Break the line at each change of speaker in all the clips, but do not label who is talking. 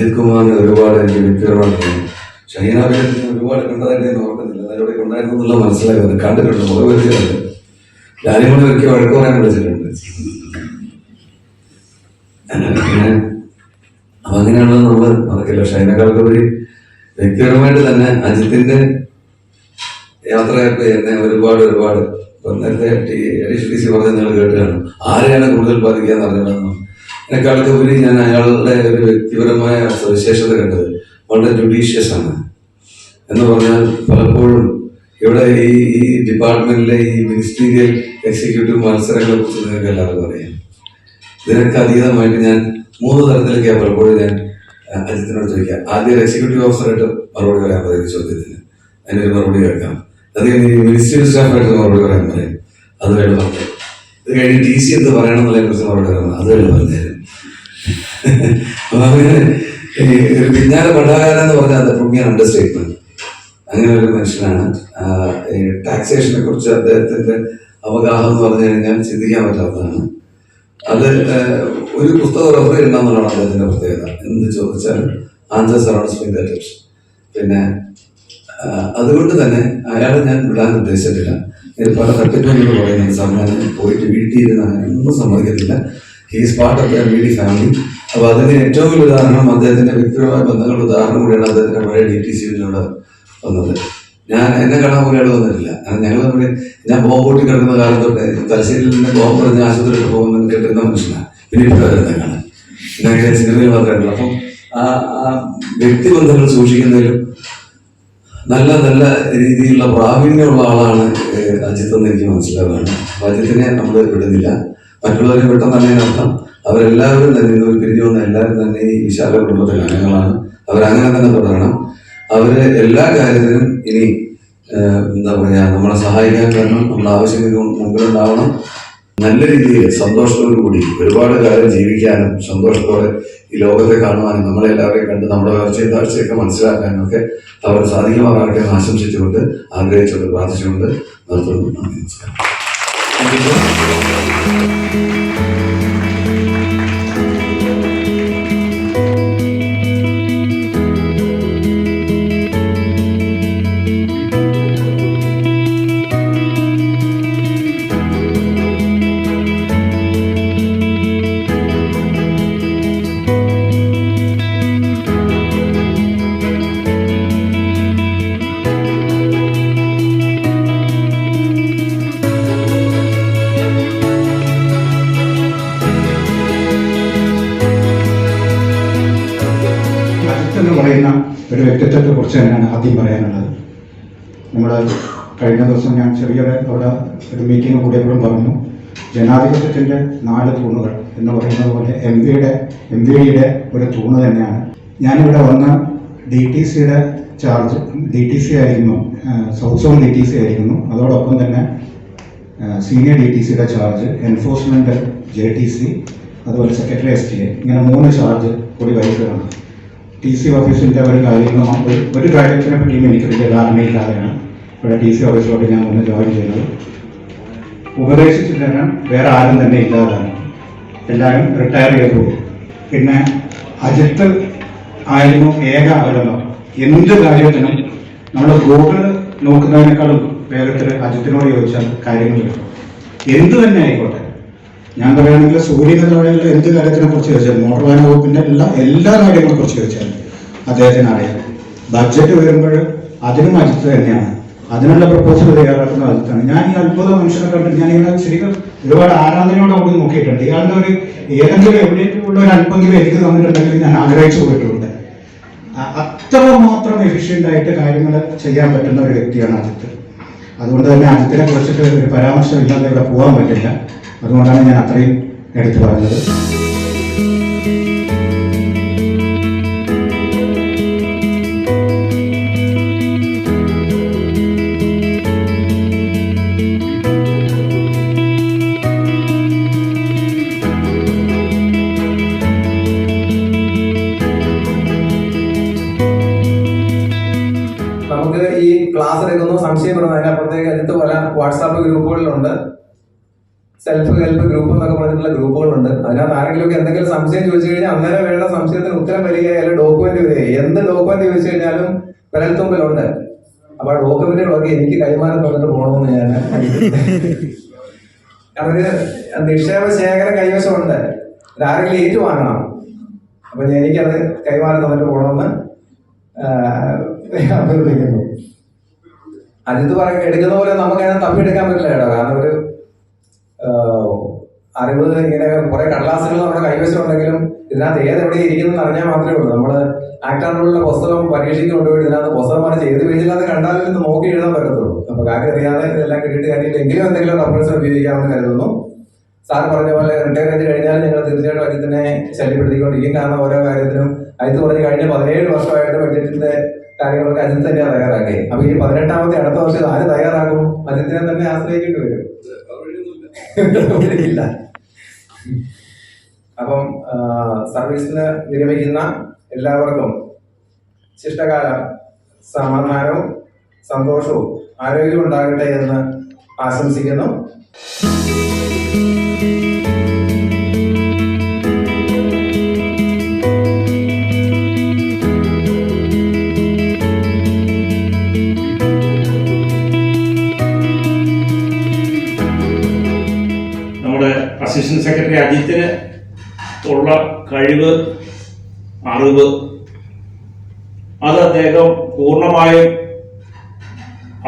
അജിത് കുമാറിനെ ഒരുപാട് എനിക്ക് വ്യക്തിപരമായിട്ട് ഷഹീനാബിനെ ഒരുപാട് കണ്ടതായിട്ട് ഞാൻ ഓർക്കുന്നില്ല. അതിലൂടെ ഉണ്ടായിരുന്നു എന്നുള്ള മനസ്സിലാക്കുന്നത് കണ്ടിട്ടുണ്ട്, മുഖപരിചയമുണ്ട്. ഞാനിവിടെ ഒരിക്കൽ വഴക്ക് പറയാൻ വിളിച്ചിട്ടുണ്ട്. പിന്നെ അപ്പൊ അങ്ങനെയാണെന്ന് നമ്മൾ മറക്കില്ല. ഷഹീനക്കാൾക്കുപരി വ്യക്തിപരമായിട്ട് തന്നെ അജിത്തിന്റെ യാത്രയായിട്ട് എന്നെ ഒരുപാട് നേരത്തെ ADC പറഞ്ഞ നിങ്ങൾ കേട്ടുകയാണ്. ആരെയാണ് കൂടുതൽ ബാധിക്കാന്ന് അറിഞ്ഞിട്ടുണ്ടെന്നോ എന്നെക്കാളൊക്കെ ഉപരി ഞാൻ അയാളുടെ ഒരു വ്യക്തിപരമായ സവിശേഷത കണ്ടത് വളരെ ജുഡീഷ്യസ് ആണ് എന്ന് പറഞ്ഞാൽ പലപ്പോഴും ഇവിടെ ഈ ഡിപ്പാർട്ട്മെന്റിലെ ഈ മിനിസ്റ്റീരിയൽ എക്സിക്യൂട്ടീവ് മത്സരങ്ങളെ കുറിച്ച് നിങ്ങൾക്ക് എല്ലാവർക്കും അറിയാം. ഇതിനൊക്കെ അതീതമായിട്ട് ഞാൻ 3 തരത്തിലേക്കാണ് പലപ്പോഴും ഞാൻ അജിത്തിനോട് ചോദിക്കാം. ആദ്യം എക്സിക്യൂട്ടീവ് ഓഫീസറായിട്ട് മറുപടി പറയാൻ പറയും ചോദ്യത്തിന്, അതിനൊരു മറുപടി കേൾക്കാം. അത് കഴിഞ്ഞ് മിനിസ്റ്റീരിയൽ സ്റ്റാഫായിട്ട് മറുപടി പറയാൻ പറയും, അത് വേണ്ടി പറഞ്ഞു. ഇത് കഴിഞ്ഞ് TC എന്ത് പറയണം എന്നുള്ളതിനെ കുറിച്ച് മറുപടി പറയാൻ അത് വേണ്ടി പറഞ്ഞുതരും. അപ്പൊ അങ്ങനെ പിന്നാലെ പണ്ടാകാരൻ എന്ന് പറഞ്ഞാൽ അത് പുണ്യ അണ്ടർസ്റ്റേറ്റ്മെന്റ്. അങ്ങനെ ഒരു മനുഷ്യനാണ്. ടാക്സേഷനെ കുറിച്ച് അദ്ദേഹത്തിന്റെ അവഗാഹം എന്ന് പറഞ്ഞു കഴിഞ്ഞാൽ ചിന്തിക്കാൻ പറ്റാത്തതാണ്. അത് ഒരു പുസ്തകം റെഫർ ചെയ്യണമെന്നുള്ളതാണ് അദ്ദേഹത്തിന്റെ പ്രത്യേകത. എന്ത് ചോദിച്ചാലും ആൻസേഴ്സ് ആർ സ്പീക്ക് ദാറ്റ്. പിന്നെ അതുകൊണ്ട് തന്നെ അയാളെ ഞാൻ വിടാൻ ഉദ്ദേശിച്ചിട്ടില്ല. പല തട്ടിപ്പുകൾ പറയുന്നത് സാർ ഞാൻ പോയിട്ട് വീട്ടിൽ ഇരുന്ന് ഒന്നും സമ്മതിക്കത്തില്ല. He's part of the media family. അപ്പൊ അതിന് ഏറ്റവും വലിയ ഉദാഹരണം അദ്ദേഹത്തിന്റെ വ്യക്തിപരമായ ബന്ധങ്ങളുടെ ഉദാഹരണം കൂടിയാണ് അദ്ദേഹത്തിന്റെ പഴയ DTCയിലൂടെ വന്നത്. ഞാൻ എന്നെ കാണാൻ പോലും അയാൾ വന്നിട്ടില്ല. ഞങ്ങൾ തമ്മിൽ ഞാൻ ബോംബ് പൊട്ടി കിടക്കുന്ന കാലം തൊട്ട് തലശ്ശേരിയിൽ നിന്ന് ബോംബ് പറഞ്ഞ് ആശുപത്രിയിൽ പോകുന്ന കേട്ടിരുന്ന മനുഷ്യനാണ്. പിന്നെ ഇപ്പോൾ വരുന്ന കാണാൻ ഇങ്ങനെ സിനിമയിൽ മാത്രമായിട്ടുള്ളൂ. അപ്പം ആ വ്യക്തിബന്ധങ്ങൾ സൂക്ഷിക്കുന്നതിലും നല്ല രീതിയിലുള്ള പ്രാവീണ്യമുള്ള ആളാണ് അജിത്ത് എന്ന് എനിക്ക് മനസ്സിലാവുകയാണ്. അജിത്തിനെ നമ്മൾ വിടുന്നില്ല, മറ്റുള്ളവരെ വിട്ടെന്ന് തന്നെ അർത്ഥം അവരെല്ലാവരും തന്നെ ഇന്ന് പിരിഞ്ഞു വന്ന എല്ലാവരും തന്നെ ഈ വിശാല കുടുംബത്തിലെ അംഗങ്ങളാണ്. അവരങ്ങനെ തന്നെ തുടരണം. അവര് എല്ലാ കാര്യത്തിനും ഇനി എന്താ പറയാ നമ്മളെ സഹായിക്കാൻ വരണം, നമ്മുടെ ആവശ്യങ്ങൾക്ക് മുമ്പിലുണ്ടാവണം. നല്ല രീതിയിൽ സന്തോഷത്തോടു കൂടി ഒരുപാട് കാലം ജീവിക്കാനും സന്തോഷത്തോടെ ഈ ലോകത്തെ കാണുവാനും നമ്മളെല്ലാവരെയും കണ്ട് നമ്മുടെ വളർച്ചയും താഴ്ചയൊക്കെ മനസ്സിലാക്കാനും ഒക്കെ അവർ സാധിക്കുമാറാകട്ടെ എന്ന് ആശംസിച്ചുകൊണ്ട് ആഗ്രഹിച്ചുകൊണ്ട് പ്രാർത്ഥിച്ചുകൊണ്ട് നിർത്തുന്നു. നമസ്കാരം.
എന്ന് പറയുന്ന ഒരു വ്യക്തിത്വത്തെ കുറിച്ച് തന്നെയാണ് ആദ്യം പറയാനുള്ളത്. നമ്മൾ കഴിഞ്ഞ ദിവസം ഞാൻ ചെറിയൊരു അവിടെ ഒരു മീറ്റിംഗ് കൂടിയപ്പോഴും പറഞ്ഞു, ജനാധിപത്യത്തിൻ്റെ 4 തൂണുകൾ എന്ന് പറയുന്നത് പോലെ MVDയുടെ ഒരു തൂണ് തന്നെയാണ്. ഞാനിവിടെ വന്ന് DTCയുടെ ചാർജ് DTC ആയിരുന്നു, സൗത്ത് സോൺ DTC ആയിരുന്നു. അതോടൊപ്പം തന്നെ സീനിയർ DTCയുടെ ചാർജ്, എൻഫോഴ്സ്മെൻറ്റ് JTC, അതുപോലെ സെക്രട്ടറി STA, ഇങ്ങനെ 3 ചാർജ് കൂടി വഹിക്കുകയാണ്. TC ഓഫീസിൻ്റെ ഒരു കാര്യത്തിനെ പറ്റിയും എനിക്ക് വലിയ ധാരണയില്ലാതെയാണ് ഇവിടെ TC ഓഫീസിലോട്ട് ഞാൻ ഒന്ന് ജോയിൻ ചെയ്യുന്നത്. ഉപദേശിച്ചു തരാൻ വേറെ ആരും തന്നെ ഇല്ലാതാണ്, എല്ലാവരും റിട്ടയർ ചെയ്തു. പിന്നെ അജിത്ത് ആയിരുന്നു ഏക ആളുകൾ. എന്ത് കാര്യത്തിനും നമ്മൾ ഗൂഗിൾ നോക്കുന്നതിനേക്കാളും വേഗത്തിൽ അജിത്തിനോട് ചോദിച്ചാൽ കാര്യങ്ങൾ കിട്ടും. എന്ത് തന്നെ ആയിക്കോട്ടെ, ഞാൻ പറയുകയാണെങ്കിൽ സൂര്യനെതിരെയുള്ള എന്ത് കാര്യത്തിനെ കുറിച്ച് ചോദിച്ചാൽ, മോട്ടോർ വാഹന വകുപ്പിന്റെ എല്ലാ കാര്യങ്ങളെ കുറിച്ച് ചോദിച്ചാൽ അദ്ദേഹത്തിന് അറിയാം. ബഡ്ജറ്റ് വരുമ്പോൾ അതിനും അജിത്ത് തന്നെയാണ്, അതിനുള്ള പ്രപ്പോസൽ തയ്യാറാക്കുന്ന അജിത്താണ്. ഞാൻ ഈ അത്ഭുത മനുഷ്യനെ കണ്ടിട്ട് ഞാനിങ്ങനെ ശരിക്കും ഒരുപാട് ആരാധനയോടെ നോക്കിയിട്ടുണ്ട്. ഇയാളുടെ ഒരു ഏതെങ്കിലും എവിടെയുള്ള ഒരു അല്പമെങ്കിലും എനിക്ക് തന്നിട്ടുണ്ടെങ്കിൽ ഞാൻ ആഗ്രഹിച്ചു പോയിട്ടുണ്ട്. അത്രമാത്രം എഫിഷ്യൻ്റ് ആയിട്ട് കാര്യങ്ങൾ ചെയ്യാൻ പറ്റുന്ന ഒരു വ്യക്തിയാണ് അജിത്ത്. അതുകൊണ്ട് തന്നെ അജിത്തിനെ കുറിച്ചിട്ട് ഒരു പരാമർശം ഇല്ലാതെ ഇവിടെ പോകാൻ പറ്റില്ല. അതുകൊണ്ടാണ് ഞാൻ അത്രയും എടുത്തു പറഞ്ഞത്.
നമുക്ക് ഈ ക്ലാസ് എടുക്കുന്നു സംശയപ്പെടുന്നു, അതിനപ്പുറത്തേക്ക് അടുത്ത് പല വാട്സാപ്പ് ഗ്രൂപ്പുകളിലുണ്ട്. സെൽഫ് ഹെൽപ്പ് ഗ്രൂപ്പ് എന്നൊക്കെ പറഞ്ഞിട്ടുള്ള ഗ്രൂപ്പുകളുണ്ട്. അതിനകത്ത് ആരെങ്കിലും എന്തെങ്കിലും സംശയം ചോദിച്ചു കഴിഞ്ഞാൽ അന്നേരം വേണ്ട സംശയത്തിന് ഉത്തരം വരികയോ അല്ലെങ്കിൽ ഡോക്യുമെന്റ് വരികയോ, എന്ത് ഡോക്യുമെന്റ് ചോദിച്ചു കഴിഞ്ഞാലും വിരൽത്തുമ്പിലുണ്ട്. അപ്പൊ ആ ഡോക്യുമെന്റുകളൊക്കെ എനിക്ക് കൈമാറി തന്നിട്ട് പോകണമെന്ന് ഞാൻ അവര് നിക്ഷേപ ശേഖരം കൈവശമുണ്ട്, ആരെങ്കിലും ഏറ്റുവാങ്ങണം. അപ്പൊ എനിക്കത് കൈമാറി തന്നിട്ട് പോകണമെന്ന് അഭ്യർത്ഥിക്കുന്നു. അജിത്ത് എടുക്കുന്ന പോലെ നമുക്ക് അതിനെ തപ്പിയെടുക്കാൻ പറ്റില്ല കേട്ടോ. കാരണം ഒരു അറിവ് ഇങ്ങനെ കുറെ കടലാസുകൾ നമ്മുടെ കൈവശം ഉണ്ടെങ്കിലും ഇതിനകത്ത് ഏതെവിടെ ഇരിക്കുന്നു അറിഞ്ഞാൽ മാത്രമേ ഉള്ളൂ. നമ്മള് ആക്ടാനുള്ള പുസ്തകം പരീക്ഷയ്ക്ക് കൊണ്ടുപോയി ഇതിനകത്ത് പുസ്തകം പറഞ്ഞ് ഏത് പേജില്ലാതെ കണ്ടാലും ഇത് നോക്കി എഴുതാൻ പറ്റത്തുള്ളൂ. അപ്പൊ കാര്യം അറിയാതെ ഇതെല്ലാം കിട്ടിയിട്ട് കാര്യമില്ല. എങ്കിലും എന്തെങ്കിലും റെഫറൻസ് ഉപയോഗിക്കാമെന്ന് കരുതുന്നു. സാറ് പറഞ്ഞ പോലെ റിട്ടയർ ചെയ്ത് കഴിഞ്ഞാൽ ഞങ്ങൾ തീർച്ചയായിട്ടും അജിത്തിനെ ശല്യപ്പെടുത്തിക്കൊണ്ടിരിക്കും. കാരണം ഓരോ കാര്യത്തിനും അജിത്ത് പറഞ്ഞ് കഴിഞ്ഞ 17 വർഷമായിട്ട് ബഡ്ജറ്റിന്റെ കാര്യങ്ങളൊക്കെ അജിത്ത് തന്നെയാണ് തയ്യാറാക്കി. അപ്പൊ ഈ 18ാമത്തെ അടുത്ത വർഷം ആര് തയ്യാറാക്കും? അജിത്തിനെ തന്നെ ആശ്രയിക്കേണ്ടി വരും. ഇല്ല. അപ്പം സർവീസിന് വിരമിക്കുന്ന എല്ലാവർക്കും ശിഷ്ടകാലം സമാധാനവും സന്തോഷവും ആരോഗ്യവും ഉണ്ടാകട്ടെ എന്ന് ആശംസിക്കുന്നു.
അസിസ്റ്റന്റ് സെക്രട്ടറി അജിത്തിന് ഉള്ള കഴിവ്, അറിവ് അത് അദ്ദേഹം പൂർണ്ണമായും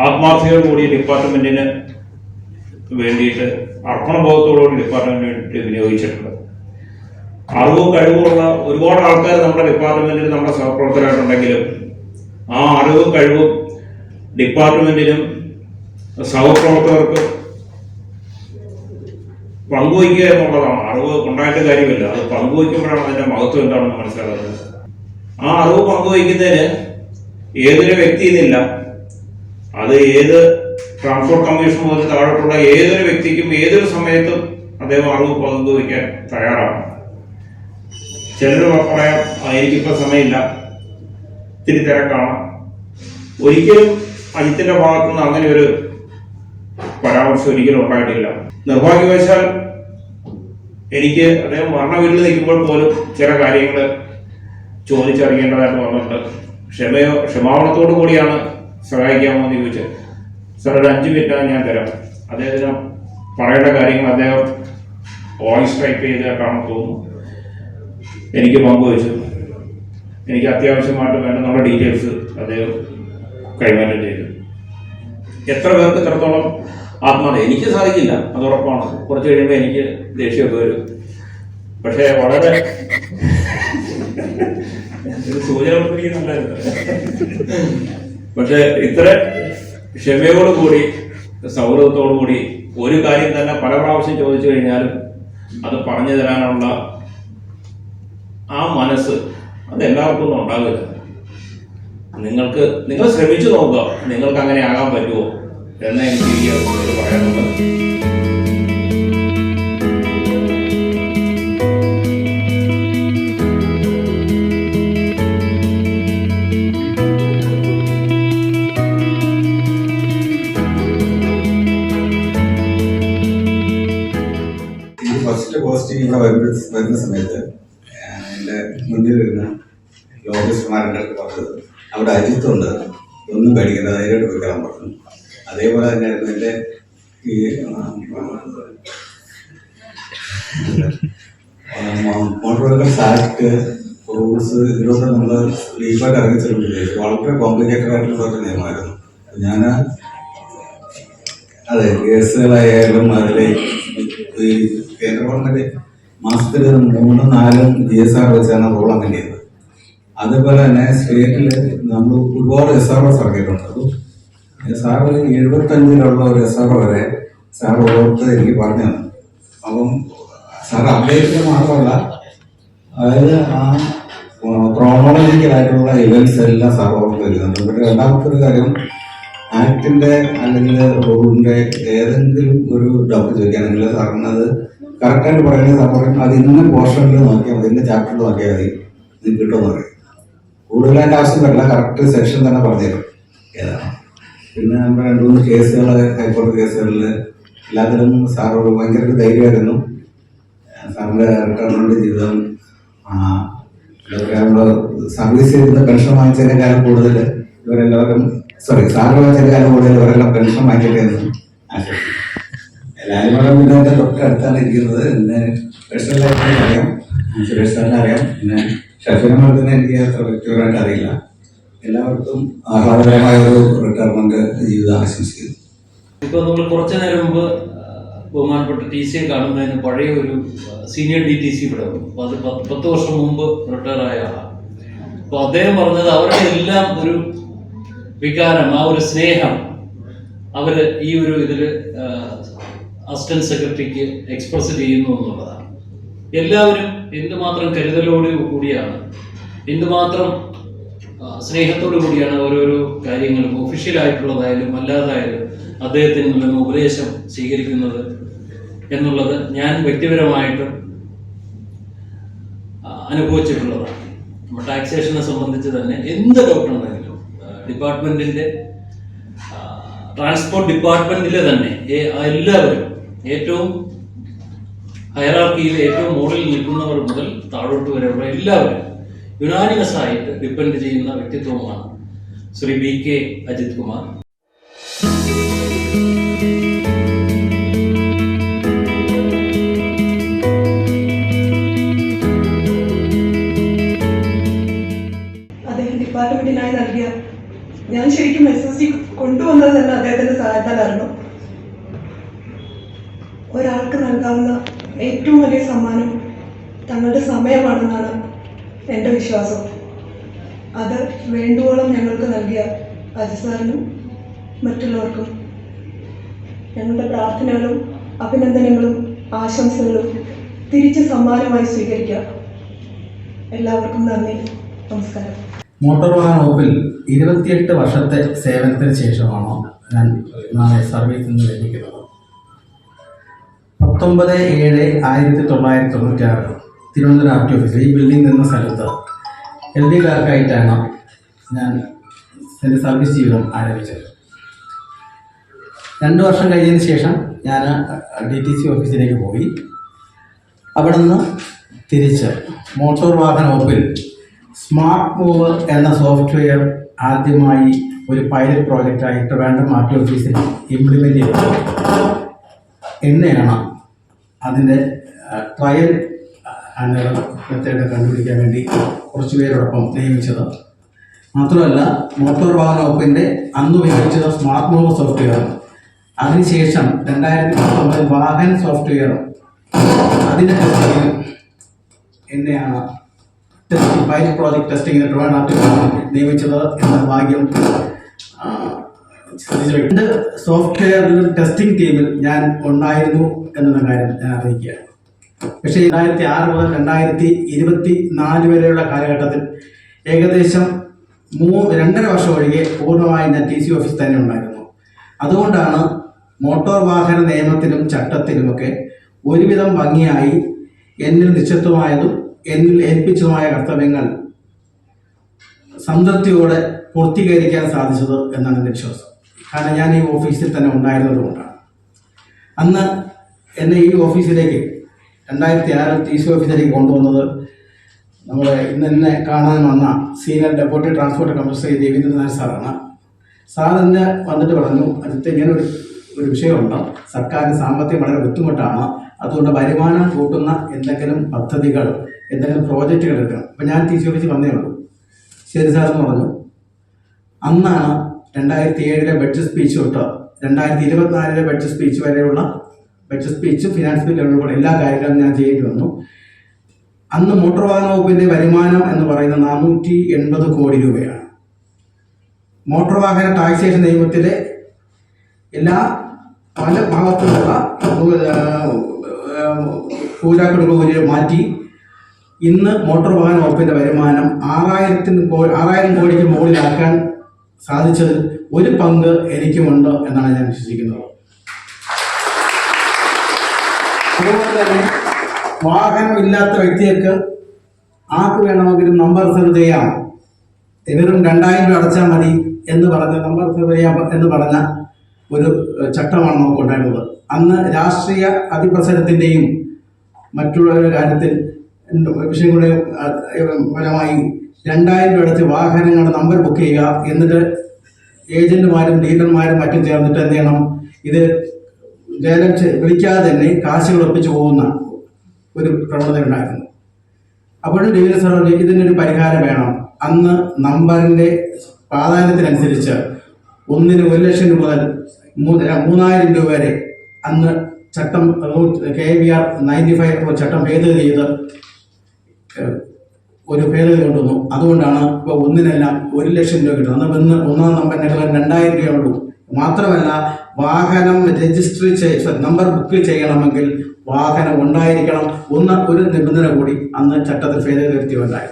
ആത്മാർത്ഥതയോടുകൂടി ഡിപ്പാർട്ട്മെന്റിന് വേണ്ടിയിട്ട് അർപ്പണബോധത്തോടുകൂടി ഡിപ്പാർട്ട്മെന്റിന് വേണ്ടിയിട്ട് വിനിയോഗിച്ചിട്ടുണ്ട്. അറിവും കഴിവുമുള്ള ഒരുപാട് ആൾക്കാർ നമ്മുടെ ഡിപ്പാർട്ട്മെന്റിൽ നമ്മുടെ സഹപ്രവർത്തകരായിട്ടുണ്ടെങ്കിലും ആ അറിവും കഴിവും ഡിപ്പാർട്ട്മെന്റിനും സഹപ്രവർത്തകർക്കും പങ്കുവയ്ക്കുക എന്നുള്ളതാണ്. അറിവ് ഉണ്ടായിട്ട് കാര്യമില്ല, അത് പങ്കുവയ്ക്കുമ്പോഴാണ് അതിന്റെ മഹത്വം എന്താണെന്ന് മനസ്സിലാകുന്നത്. ആ അറിവ് പങ്കുവയ്ക്കുന്നതിന് ഏതൊരു വ്യക്തിയെന്നില്ല, അത് ഏത് ട്രാൻസ്പോർട്ട് കമ്മീഷൻ മുതൽ താഴോട്ടുള്ള ഏതൊരു വ്യക്തിക്കും ഏതൊരു സമയത്തും അദ്ദേഹം അറിവ് പങ്കുവയ്ക്കാൻ തയ്യാറാണ്. ചിലർ പറയാം എനിക്കിപ്പോൾ സമയമില്ല, ഇത്തിരി തിരക്കാണ്. ഒരിക്കലും അജിത്തിന്റെ ഭാഗത്തുനിന്ന് അങ്ങനെ ഒരു പരാമർശം ഒരിക്കലും ഉണ്ടായിട്ടില്ല. നിർഭാഗ്യവശാൽ എനിക്ക് അദ്ദേഹം വർണ്ണ വീട്ടിൽ നിൽക്കുമ്പോൾ പോലും ചില കാര്യങ്ങൾ ചോദിച്ചറിയേണ്ടതായിട്ട് വന്നിട്ടുണ്ട്. ക്ഷമാപണത്തോടു കൂടിയാണ് സഹായിക്കാമോ എന്ന് ചോദിച്ചത്. സാർ ഒരു 5 മിനിറ്റ് ഞാൻ തരാം. അദ്ദേഹത്തിന് പറയേണ്ട കാര്യങ്ങൾ അദ്ദേഹം വോയിസ് ടൈപ്പ് ചെയ്തിട്ടാണെന്ന് തോന്നുന്നു എനിക്ക് പങ്കുവച്ചു. എനിക്ക് അത്യാവശ്യമായിട്ട് വേണ്ട നമ്മുടെ ഡീറ്റെയിൽസ് അദ്ദേഹം കൈമാറ്റം ചെയ്തു. എത്ര പേർക്ക് ഇത്രത്തോളം ആത്മാർത്ഥത എനിക്ക് സാധിക്കില്ല, അത് ഉറപ്പാണ്. കുറച്ച് കഴിയുമ്പോൾ എനിക്ക് ദേഷ്യമൊക്കെ വരും. പക്ഷെ വളരെ ഒരു സൂചന നല്ലായിരുന്നു. പക്ഷെ ഇത്ര ക്ഷമയോടുകൂടി സൗഹൃദത്തോടുകൂടി ഒരു കാര്യം തന്നെ പല പ്രാവശ്യം ചോദിച്ചു കഴിഞ്ഞാലും അത് പറഞ്ഞു തരാനുള്ള ആ മനസ്സ് അത് എല്ലാവർക്കും ഒന്നും ഉണ്ടാവില്ല. നിങ്ങൾ ശ്രമിച്ചു നോക്കുക, നിങ്ങൾക്ക് അങ്ങനെ ആകാൻ പറ്റുമോ എന്ന് എനിക്ക് ഈ അവസരത്തിൽ പറയാനുള്ളത്.
ഫസ്റ്റ് പോസ്റ്റിംഗ് ഇവിടെ വരുന്ന സമയത്ത് എൻ്റെ മുന്നിൽ വരുന്ന ലോകേഷ്കുമാരൻ്റെ അടുത്ത് പറഞ്ഞത് അവിടെ അജിത്തുണ്ട്, ഒന്നും പേടിക്കണ്ട, ധൈര്യമായിട്ട് വെക്കാൻ പറഞ്ഞു. അതേപോലെ തന്നെയായിരുന്നു എൻ്റെ ഈ മോട്ടോർ വെഹിക്കിൾസ് ആക്ട് റൂൾസ് ഇതിലൊക്കെ നമ്മൾ ഡീപ്പായിട്ട് ഇറങ്ങിച്ചെല്ലുമ്പോഴേ വളരെ കോംപ്ലിക്കേറ്റഡ് ആയിട്ടുള്ള ഒരു നിയമമായിരുന്നു. ഞാൻ അതെ കേസുകളായാലും അതിൽ ഈ കേന്ദ്ര ഗവൺമെന്റ് മാസത്തിൽ 3-4 GSR വെച്ചാണ് റോൾ അങ്ങനെ ചെയ്തത്. അതുപോലെ തന്നെ സ്റ്റേറ്റിൽ നമ്മൾ ഒരുപാട് SROs ഇറക്കിയിട്ടുണ്ട്. അത് സാറ് 75 ഒരു SRO വരെ സാർ ഓർത്ത് എനിക്ക് പറഞ്ഞു തന്നു. അപ്പം സാർ അപ്ഡേറ്റ് മാത്രമല്ല, അതായത് ആ ക്രോണോളജിക്കലായിട്ടുള്ള ഇവന്റ്സ് എല്ലാം സാർ ഓർത്ത് വരുന്നുണ്ട്. പിന്നെ രണ്ടാമത്തെ ഒരു കാര്യം, ആക്ടിന്റെ അല്ലെങ്കിൽ റൂളിന്റെ ഏതെങ്കിലും ഒരു ഡൗട്ട് ചോദിക്കുകയാണെങ്കിൽ സാറിന് അത് കറക്റ്റായിട്ട് പറയുന്നത് സാർ പറയും അത് ഇന്ന പോർഷനിൽ നോക്കിയാൽ മതി, ഇന്ന ചാപ്റ്ററിൽ നോക്കിയാൽ മതി, ഇത് കിട്ടുമെന്ന് പറയും. കൂടുതലായിട്ട് ആവശ്യം വരില്ല, കറക്റ്റ് സെക്ഷൻ തന്നെ പറഞ്ഞു തരും ഏതാണ്. പിന്നെ നമ്മുടെ 2-3 കേസുകൾ ഹൈക്കോടതി കേസുകളിൽ എല്ലാത്തിലും സാർ ഭയങ്കര ഒരു ധൈര്യമായിരുന്നു. സാറിൻ്റെ റിട്ടയർമെന്റ് ജീവിതം എന്താ പറയുക, നമ്മൾ സർവീസ് ചെയ്ത പെൻഷൻ വാങ്ങിച്ചതിനേക്കാളും കൂടുതൽ ഇവരെല്ലാവരും സാറ് വാങ്ങിച്ചതിനേക്കാളും കൂടുതൽ ഇവരെല്ലാം പെൻഷൻ വാങ്ങിക്കട്ടെ എന്ന് ആശംസിക്കുന്നു. എല്ലാവരും കൂടെ പിന്നെ എൻ്റെ തൊട്ടടുത്താണ് ഇരിക്കുന്നത്. എന്നെ പേഴ്സണലായിട്ട് അറിയാം, സുരേഷ് സാറിനെ അറിയാം, പിന്നെ ഷഫീന മേഡത്തിനെ എനിക്ക് അത്ര വ്യക്തിപരമായിട്ട് അറിയില്ല. എല്ലാവർക്കും ആഹ്ലാദകരമായ ഒരു റിട്ടയർമെന്റ് ജീവിതം ആശംസിക്കുന്നു.
ഇപ്പോൾ നമ്മൾ കുറച്ചു നേരം മുമ്പ് ബഹുമാനപ്പെട്ട ടി സിയെ കാണുന്നതിന് പഴയ ഒരു സീനിയർ DTC ഇവിടെ വന്നു. അപ്പോൾ അത് 10 വർഷം മുമ്പ് റിട്ടയർ ആയ ആളാണ്. അപ്പോൾ അദ്ദേഹം പറഞ്ഞത് അവരുടെ എല്ലാം ഒരു വികാരം, ആ ഒരു സ്നേഹം അവർ ഈ ഒരു ഇതിൽ അസിസ്റ്റന്റ് സെക്രട്ടറിക്ക് എക്സ്പ്രസ് ചെയ്യുന്നു എന്നുള്ളതാണ്. എല്ലാവരും എന്തുമാത്രം കരുതലോട് കൂടിയാണ്, എന്തുമാത്രം സ്നേഹത്തോടു കൂടിയാണ് ഓരോരോ കാര്യങ്ങളും ഒഫീഷ്യലായിട്ടുള്ളതായാലും അല്ലാതായാലും അദ്ദേഹത്തിൽ നിന്ന് ഉപദേശം സ്വീകരിക്കുന്നത് എന്നുള്ളത് ഞാൻ വ്യക്തിപരമായിട്ട് അനുഭവിച്ചിട്ടുള്ളതാണ്. നമ്മൾ ടാക്സേഷനെ സംബന്ധിച്ച് തന്നെ എന്ത് ഡൗട്ട് ഉണ്ടെങ്കിലും ഡിപ്പാർട്ട്മെന്റിന്റെ ട്രാൻസ്പോർട്ട് ഡിപ്പാർട്ട്മെന്റിലെ തന്നെ എല്ലാവരും ഏറ്റവും ഹയറാർക്കിയിൽ ഏറ്റവും മുകളിൽ നിൽക്കുന്നവർ മുതൽ താഴോട്ട് വരെയുള്ള എല്ലാവരും യുനാനിമസ് ആയിട്ട് ഡിപ്പെൻഡ് ചെയ്യുന്ന വ്യക്തിത്വമാണ് ശ്രീ BK അജിത് കുമാർ.
അദ്ദേഹം ഡിപ്പാർട്ട്മെന്റിനായി നൽകിയ, ഞാൻ ശരിക്കും SSC കൊണ്ടുവന്നത് തന്നെ അദ്ദേഹത്തിന്റെ സഹായത്താലായിരുന്നു. ഒരാൾക്ക് നൽകാവുന്ന ഏറ്റവും വലിയ സമ്മാനം തങ്ങളുടെ സമയമാണെന്നാണ് എൻ്റെ വിശ്വാസം. അത് വേണ്ടുവോളം ഞങ്ങൾക്ക് നൽകിയ അജിത് സാറിനും മറ്റുള്ളവർക്കും ഞങ്ങളുടെ പ്രാർത്ഥനകളും അഭിനന്ദനങ്ങളും ആശംസകളും തിരിച്ച് സമ്മാനമായി സ്വീകരിക്കുക. എല്ലാവർക്കും നന്ദി, നമസ്കാരം.
മോട്ടോർ വാഹന വകുപ്പിൽ 28 വർഷത്തെ സേവനത്തിന് ശേഷമാണ് ഞാൻ സർവീസിൽ നിന്ന് ലഭിക്കുന്നത്. 19/7/1996 തിരുവനന്തപുരം RT ഓഫീസിൽ ഈ ബിൽഡിംഗ് നിന്ന സ്ഥലത്ത് LD ക്ലാർക്കായിട്ടാണ് ഞാൻ എൻ്റെ സർവീസ് ജീവിതം ആരംഭിച്ചത്. 2 വർഷം കഴിഞ്ഞതിന് ശേഷം ഞാൻ DTC ഓഫീസിലേക്ക് പോയി. അവിടെ നിന്ന് തിരിച്ച് മോട്ടോർ വാഹന വകുപ്പിൽ സ്മാർട്ട് മൂവർ എന്ന സോഫ്റ്റ്വെയർ ആദ്യമായി ഒരു പൈലറ്റ് പ്രോജക്റ്റായി ട്രിവാൻഡ്രം RT ഓഫീസിൽ ഇംപ്ലിമെൻ്റ് ചെയ്തത് എന്നെയാണ് അതിൻ്റെ ട്രയൽ മെത്തേഡ് കണ്ടുപിടിക്കാൻ വേണ്ടി കുറച്ച് പേരോടൊപ്പം നിയമിച്ചത്. മാത്രമല്ല, മോട്ടോർ വാഹന വകുപ്പിൻ്റെ അന്ന് ഉപയോഗിച്ചത് സ്മാർട്ട് മൂവർ സോഫ്റ്റ്വെയർ, അതിനുശേഷം 2019 വാഹൻ സോഫ്റ്റ്വെയർ, അതിൻ്റെ ടെസ്റ്റിംഗ് എന്നെയാണ് പൈലറ്റ് പ്രോജക്ട് ടെസ്റ്റിംഗിന് ട്രിവാൻഡ്രം നിയമിച്ചത് എന്ന ഭാഗ്യം. സോഫ്റ്റ്വെയർ ടെസ്റ്റിംഗ് ടീമിൽ ഞാൻ ഉണ്ടായിരുന്നു എന്നുള്ള കാര്യം ഞാൻ അറിയിക്കുകയാണ്. പക്ഷേ 2006 മുതൽ 2024 വരെയുള്ള കാലഘട്ടത്തിൽ ഏകദേശം 2.5 വർഷം ഒഴികെ പൂർണ്ണമായി ഞാൻ TC ഓഫീസ് തന്നെ ഉണ്ടായിരുന്നു. അതുകൊണ്ടാണ് മോട്ടോർ വാഹന നിയമത്തിലും ചട്ടത്തിലുമൊക്കെ ഒരുവിധം ഭംഗിയായി എന്നിൽ നിശ്ചിതമായതും എന്നിൽ ഏൽപ്പിച്ചതുമായ കർത്തവ്യങ്ങൾ സംതൃപ്തിയോടെ പൂർത്തീകരിക്കാൻ സാധിച്ചത് എന്നാണ് എൻ്റെ വിശ്വാസം. കാരണം ഞാൻ ഈ ഓഫീസിൽ തന്നെ ഉണ്ടായിരുന്നതുകൊണ്ടാണ്. അന്ന് എന്നെ ഈ ഓഫീസിലേക്ക് 2006 TC ഓഫീസിലേക്ക് കൊണ്ടുവന്നത് നമ്മുടെ ഇന്ന് കാണാൻ വന്ന senior deputy transport commissioner Shri Ravindranath സാറാണ്. സാർ എന്നെ വന്നിട്ട് പറഞ്ഞു, അടുത്ത് ഇങ്ങനെ ഒരു വിഷയമുണ്ട്, സർക്കാരിന് സാമ്പത്തികം വളരെ ബുദ്ധിമുട്ടാണ്, അതുകൊണ്ട് വരുമാനം കൂട്ടുന്ന എന്തെങ്കിലും പദ്ധതികൾ, എന്തെങ്കിലും പ്രോജക്റ്റുകൾ എടുക്കണം. അപ്പം ഞാൻ TC ഓഫീസിൽ വന്നേ ഉള്ളൂ. ശരി സാറെന്ന് പറഞ്ഞു. അന്നാണ് 2007 ബഡ്ജറ്റ് സ്പീച്ച് തൊട്ട് 2024 ബഡ്ജറ്റ് സ്പീച്ച് വരെയുള്ള ബഡ്ജറ്റ് സ്പീച്ചും ഫിനാൻസ് ബില്ലും ഉൾപ്പെടെ എല്ലാ കാര്യങ്ങളും ഞാൻ ചെയ്യേണ്ടി വന്നു. അന്ന് മോട്ടോർ വാഹന വകുപ്പിന്റെ വരുമാനം എന്ന് പറയുന്നത് 480 കോടി രൂപയാണ്. മോട്ടോർ വാഹന ടാക്സേഷൻ നിയമത്തിലെ പല ഭാഗത്തുള്ള പൂരാക്കളുടെ മാറ്റി ഇന്ന് മോട്ടോർ വാഹന വകുപ്പിന്റെ വരുമാനം 6000 കോടിക്ക് മുകളിലാക്കാൻ സാധിച്ചതിൽ ഒരു പങ്ക് എനിക്കുമുണ്ട് എന്നാണ് ഞാൻ വിശ്വസിക്കുന്നത്. അതുപോലെ തന്നെ വാഹനമില്ലാത്ത വ്യക്തികൾക്ക് ആർക്ക് വേണമെങ്കിലും നമ്പർ റിസർവ് ചെയ്യാം, വെറും 2000 രൂപ അടച്ചാൽ മതി എന്ന് പറഞ്ഞ നമ്പർ റിസർവ് ചെയ്യാം എന്ന് പറഞ്ഞ ഒരു ചട്ടമാണ് നമുക്കുണ്ടായിരുന്നത്. അന്ന് രാഷ്ട്രീയ അതിപ്രസരത്തിൻ്റെയും മറ്റുള്ള കാര്യത്തിൽ വിഷയം കൂടെ ഫലമായി 2000 രൂപ അടച്ച് വാഹനങ്ങളുടെ നമ്പർ ബുക്ക് ചെയ്യുക, എന്നിട്ട് ഏജന്റുമാരും ഡീലർമാരും മറ്റും ചേർന്നിട്ട് എന്ത് ചെയ്യണം, ഇത് ലേലം വിളിക്കാതെ തന്നെ കാശുകൾ ഒപ്പിച്ചു പോകുന്ന ഒരു പ്രവണത ഉണ്ടായിരുന്നു. അപ്പോഴും ഡീലർ സാർ ഇതിനൊരു പരിഹാരം വേണം. അന്ന് നമ്പറിന്റെ പ്രാധാന്യത്തിനനുസരിച്ച് ഒന്നിന് 1 ലക്ഷം രൂപ മുതൽ 3000 രൂപ വരെ അന്ന് ചട്ടം KVR 95 ചട്ടം ഭേദഗതി ചെയ്ത് ഒരു ഭേദഗതി കൊണ്ടുവന്നു. അതുകൊണ്ടാണ് ഇപ്പോൾ ഒന്നിനെല്ലാം 1 ലക്ഷം രൂപ കിട്ടുന്നത്. അന്ന് ഒന്നാം നമ്പറിനേക്കാൾ 2000 രൂപ ഉള്ളൂ. മാത്രമല്ല വാഹനം രജിസ്റ്റർ നമ്പർ ബുക്ക് ചെയ്യണമെങ്കിൽ വാഹനം ഉണ്ടായിരിക്കണം ഒരു നിബന്ധന കൂടി അന്ന് ചട്ടത്തിൽ ഭേദഗതി വരുത്തിയുണ്ടായി.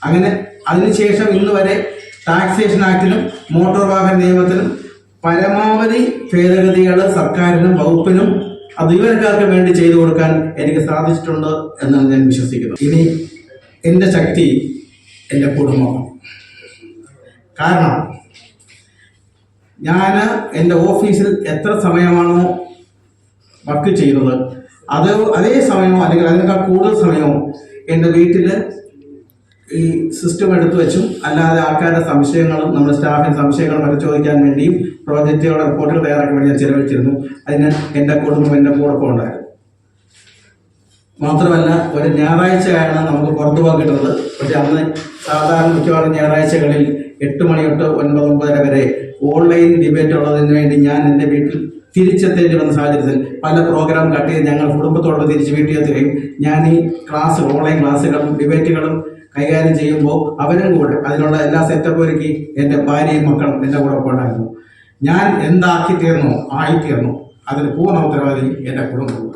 അങ്ങനെ അതിനുശേഷം ഇന്ന് വരെ ടാക്സേഷൻ ആക്ടിലും മോട്ടോർ വാഹന നിയമത്തിലും പരമാവധി ഭേദഗതികൾ സർക്കാരിനും വകുപ്പിനും ജീവനക്കാർക്ക് വേണ്ടി ചെയ്തു കൊടുക്കാൻ എനിക്ക് സാധിച്ചിട്ടുണ്ട് എന്നാണ് ഞാൻ വിശ്വസിക്കുന്നത്. ഇനി എൻ്റെ ശക്തി എൻ്റെ കുടുംബമാണ്. കാരണം ഞാൻ എൻ്റെ ഓഫീസിൽ എത്ര സമയമാണോ വർക്ക് ചെയ്യുന്നത് അതേ സമയമോ അല്ലെങ്കിൽ അതിനേക്കാൾ കൂടുതൽ സമയമോ എൻ്റെ വീട്ടിൽ ഈ സിസ്റ്റം എടുത്തു വെച്ചും അല്ലാതെ ആൾക്കാരുടെ സംശയങ്ങളും നമ്മുടെ സ്റ്റാഫിൻ്റെ സംശയങ്ങളും പരിശോധിക്കാൻ വേണ്ടിയും പ്രോജക്റ്റുകളുടെ റിപ്പോർട്ടുകൾ തയ്യാറാക്കാൻ വേണ്ടി ഞാൻ ചെലവഴിച്ചിരുന്നു. അതിന് എൻ്റെ കുടുംബം എൻ്റെ കൂടൊപ്പം ഉണ്ടായിരുന്നു. മാത്രമല്ല ഒരു ഞായറാഴ്ചയാണ് നമുക്ക് പുറത്തു പോകാൻ കിട്ടുന്നത്. പക്ഷെ അന്ന് സാധാരണ മിക്കവാറും ഞായറാഴ്ചകളിൽ 8 മണി തൊട്ട് 9-9:30 വരെ ഓൺലൈൻ ഡിബേറ്റ് ഉള്ളതിന് വേണ്ടി ഞാൻ എൻ്റെ വീട്ടിൽ തിരിച്ചെത്തേണ്ടി വന്ന സാഹചര്യത്തിൽ പല പ്രോഗ്രാം കട്ട് ചെയ്ത് ഞങ്ങൾ കുടുംബത്തോട് തിരിച്ച് വീട്ടിൽ എത്തുകയും ഞാൻ ഈ ഓൺലൈൻ ക്ലാസ്സുകളും ഡിബേറ്റുകളും കൈകാര്യം ചെയ്യുമ്പോൾ അവരും കൂടെ അതിനുള്ള എല്ലാ സെറ്റപ്പ് ഒരുക്കി എൻ്റെ ഭാര്യയും മക്കളും എൻ്റെ കൂടെ ഉണ്ടായിരുന്നു. ഞാൻ എന്താക്കി തീർന്നോ ആയിത്തീർന്നു അതിന് പൂർണ്ണ ഉത്തരവാദി എൻ്റെ കുടുംബം.